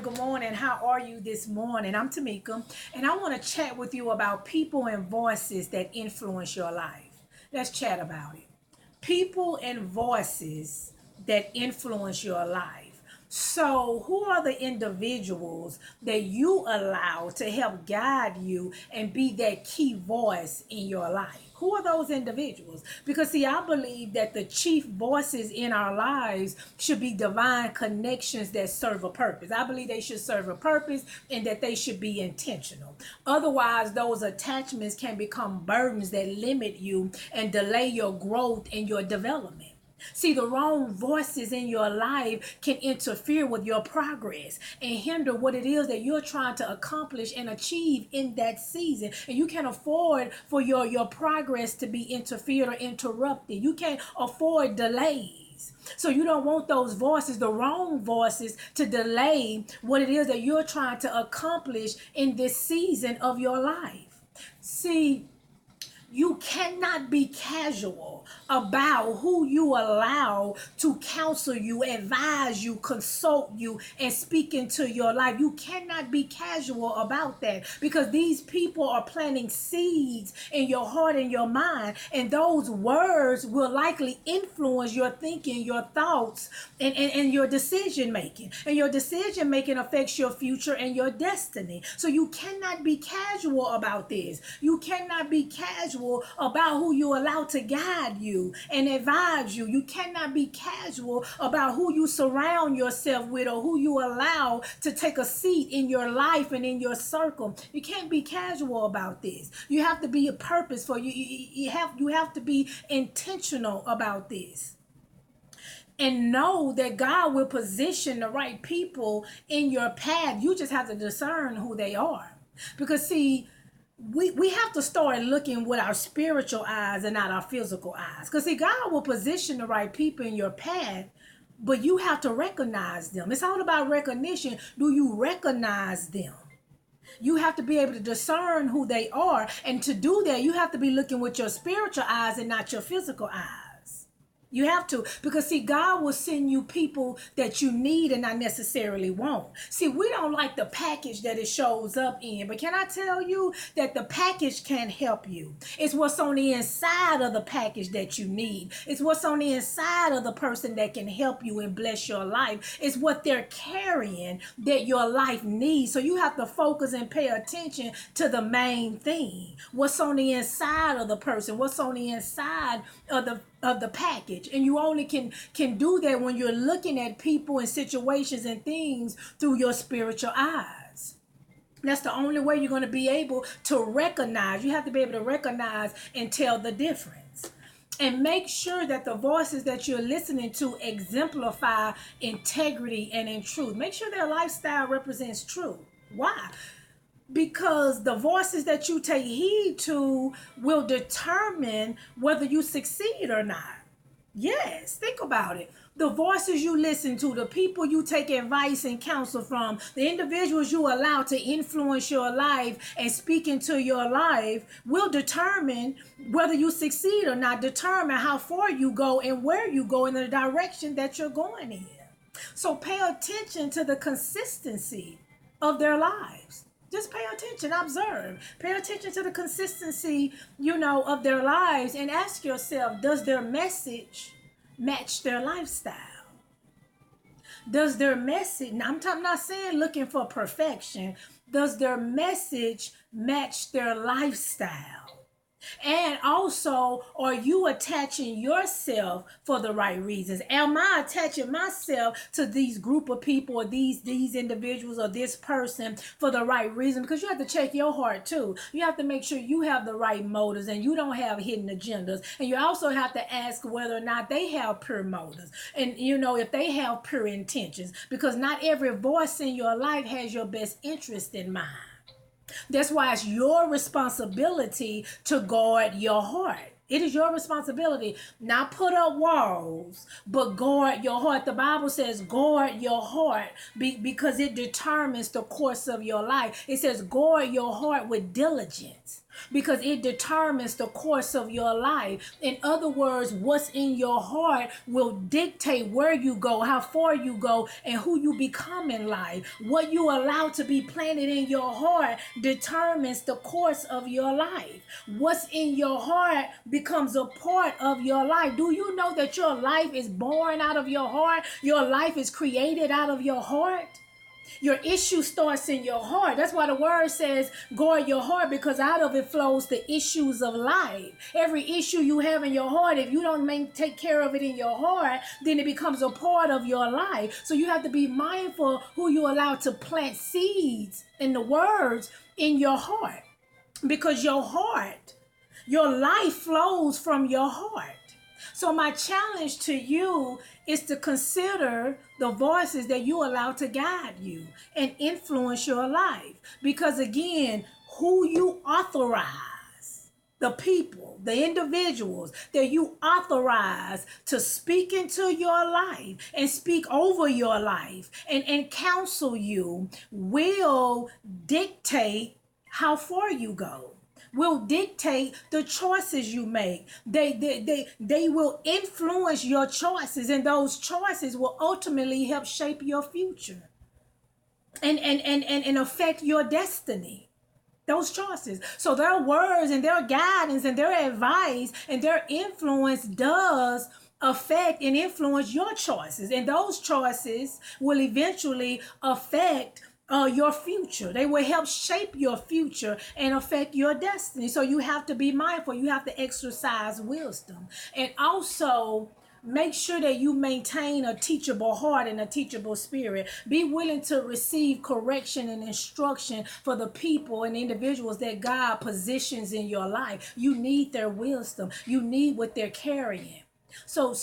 Good morning. How are you this morning? I'm Tamika, and I want to chat with you about people and voices that influence your life. Let's chat about it. People and voices that influence your life. So, who are the individuals that you allow to help guide you and be that key voice in your life? Who are those individuals? Because, see, I believe that the chief voices in our lives should be divine connections that serve a purpose. I believe they should serve a purpose and that they should be intentional. Otherwise, those attachments can become burdens that limit you and delay your growth and your development. See, the wrong voices in your life can interfere with your progress and hinder what it is that you're trying to accomplish and achieve in that season. And you can't afford for your progress to be interfered or interrupted. You can't afford delays. So you don't want those voices, the wrong voices, to delay what it is that you're trying to accomplish in this season of your life. See, you cannot be casual about who you allow to counsel you, advise you, consult you, and speak into your life. You cannot be casual about that because these people are planting seeds in your heart and your mind, and those words will likely influence your thinking, your thoughts, and your decision making. And your decision making affects your future and your destiny. So you cannot be casual about this. You cannot be casual about who you allow to guide you and advise you. You cannot be casual about who you surround yourself with or who you allow to take a seat in your life and in your circle. You can't be casual about this. You have to be a purposeful. You have to be intentional about this. And know that God will position the right people in your path. You just have to discern who they are. Because see, we have to start looking with our spiritual eyes and not our physical eyes. Because see, God will position the right people in your path, but you have to recognize them. It's all about recognition. Do you recognize them? You have to be able to discern who they are. And to do that, you have to be looking with your spiritual eyes and not your physical eyes. You have to, because see, God will send you people that you need and not necessarily want. See, we don't like the package that it shows up in, but can I tell you that the package can help you? It's what's on the inside of the package that you need. It's what's on the inside of the person that can help you and bless your life. It's what they're carrying that your life needs. So you have to focus and pay attention to the main thing. What's on the inside of the person? What's on the inside of the package. And you only can do that when you're looking at people and situations and things through your spiritual eyes. That's the only way you're going to be able to recognize. You have to be able to recognize and tell the difference. And make sure that the voices that you're listening to exemplify integrity and in truth. Make sure their lifestyle represents truth. Why? Because the voices that you take heed to will determine whether you succeed or not. Yes, think about it. The voices you listen to, the people you take advice and counsel from, the individuals you allow to influence your life and speak into your life will determine whether you succeed or not, determine how far you go and where you go in the direction that you're going in. So pay attention to the consistency of their lives. Just pay attention, observe. Pay attention to the consistency, of their lives and ask yourself, does their message match their lifestyle? Does their message, I'm not saying looking for perfection, does their message match their lifestyle? And also, are you attaching yourself for the right reasons? Am I attaching myself to these group of people or these individuals or this person for the right reason? Because you have to check your heart too. You have to make sure you have the right motives and you don't have hidden agendas. And you also have to ask whether or not they have pure motives. And if they have pure intentions. Because not every voice in your life has your best interest in mind. That's why it's your responsibility to guard your heart. It is your responsibility. Not put up walls, but guard your heart. The Bible says guard your heart because it determines the course of your life. It says guard your heart with diligence. because it determines the course of your life. In other words, what's in your heart will dictate where you go, how far you go, and who you become in life. What you allow to be planted in your heart determines the course of your life. What's in your heart becomes a part of your life. Do you know that your life is born out of your heart? Your life is created out of your heart. Your issue starts in your heart. That's why the word says, guard your heart, because out of it flows the issues of life. Every issue you have in your heart, if you don't take care of it in your heart, then it becomes a part of your life. So you have to be mindful who you allow to plant seeds in the words in your heart, because your heart, your life flows from your heart. So my challenge to you is to consider the voices that you allow to guide you and influence your life. Because again, who you authorize, the people, the individuals that you authorize to speak into your life and speak over your life and counsel you, will dictate how far you go, will dictate the choices you make. They will influence your choices, and those choices will ultimately help shape your future and affect your destiny. Those choices. So their words and their guidance and their advice and their influence does affect and influence your choices. And those choices will eventually affect your future. They will help shape your future and affect your destiny. So you have to be mindful. You have to exercise wisdom. And also, make sure that you maintain a teachable heart and a teachable spirit. Be willing to receive correction and instruction for the people and individuals that God positions in your life. You need their wisdom. You need what they're carrying. So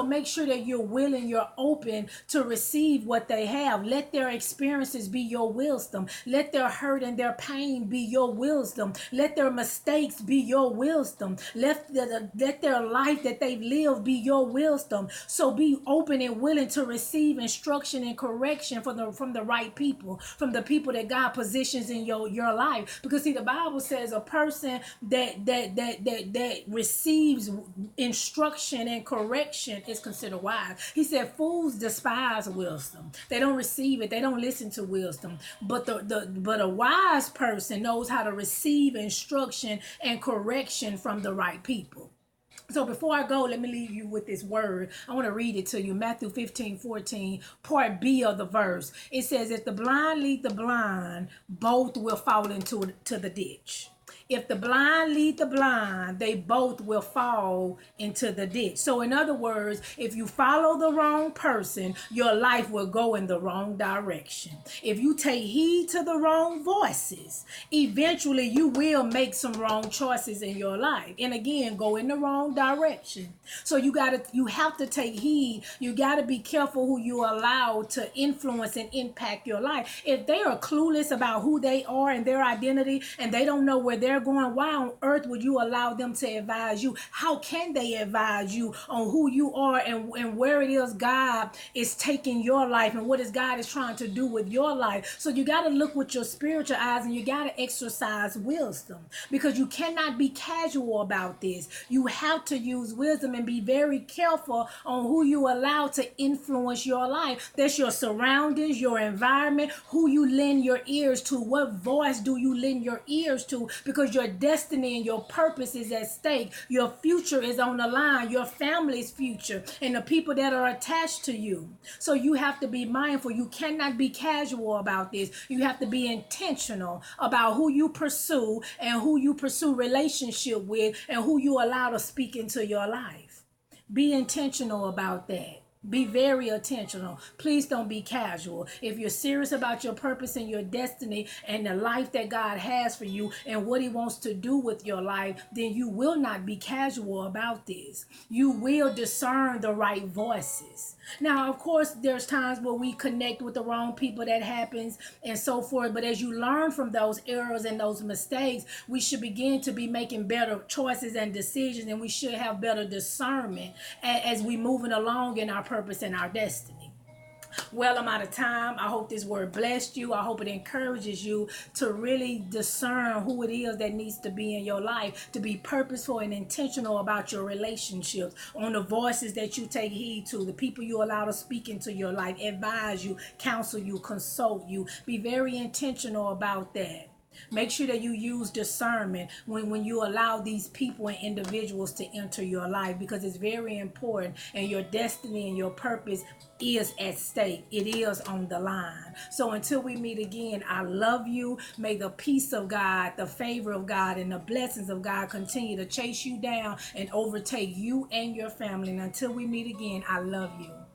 make sure that you're willing, you're open to receive what they have. Let their experiences be your wisdom. Let their hurt and their pain be your wisdom. Let their mistakes be your wisdom. Let their life that they've lived be your wisdom. So be open and willing to receive instruction and correction from the right people, from the people that God positions in your life. Because see, the Bible says a person that receives instruction and correction is considered wise. He said fools despise wisdom. They don't receive it. They don't listen to wisdom. But a wise person knows how to receive instruction and correction from the right people. So before I go, let me leave you with this word. I want to read it to you. Matthew 15:14, part B of the verse. It says, if the blind lead the blind, both will fall into the ditch. If the blind lead the blind, they both will fall into the ditch. So in other words, if you follow the wrong person, your life will go in the wrong direction. If you take heed to the wrong voices, eventually you will make some wrong choices in your life. And again, go in the wrong direction. So you have to take heed. You got to be careful who you allow to influence and impact your life. If they are clueless about who they are and their identity, and they don't know where they're going, why on earth would you allow them to advise you? How can they advise you on who you are and where it is God is taking your life and what is God is trying to do with your life? So you got to look with your spiritual eyes, and you got to exercise wisdom, because you cannot be casual about this. You have to use wisdom and be very careful on who you allow to influence your life. That's your surroundings, your environment, who you lend your ears to. What voice do you lend your ears to? Because your destiny and your purpose is at stake. Your future is on the line, your family's future, and the people that are attached to you. So you have to be mindful. You cannot be casual about this. You have to be intentional about who you pursue and who you pursue relationship with and who you allow to speak into your life. Be intentional about that. Be very intentional. Please don't be casual. If you're serious about your purpose and your destiny and the life that God has for you and what he wants to do with your life, then you will not be casual about this. You will discern the right voices. Now, of course, there's times where we connect with the wrong people. That happens and so forth. But as you learn from those errors and those mistakes, we should begin to be making better choices and decisions, and we should have better discernment as we moving along in our purpose and our destiny. Well, I'm out of time. I hope this word blessed you. I hope it encourages you to really discern who it is that needs to be in your life, to be purposeful and intentional about your relationships, on the voices that you take heed to, the people you allow to speak into your life, advise you, counsel you, consult you. Be very intentional about that. Make sure that you use discernment when you allow these people and individuals to enter your life, because it's very important, and your destiny and your purpose is at stake. It is on the line. So until we meet again, I love you. May the peace of God, the favor of God, and the blessings of God continue to chase you down and overtake you and your family. And until we meet again, I love you.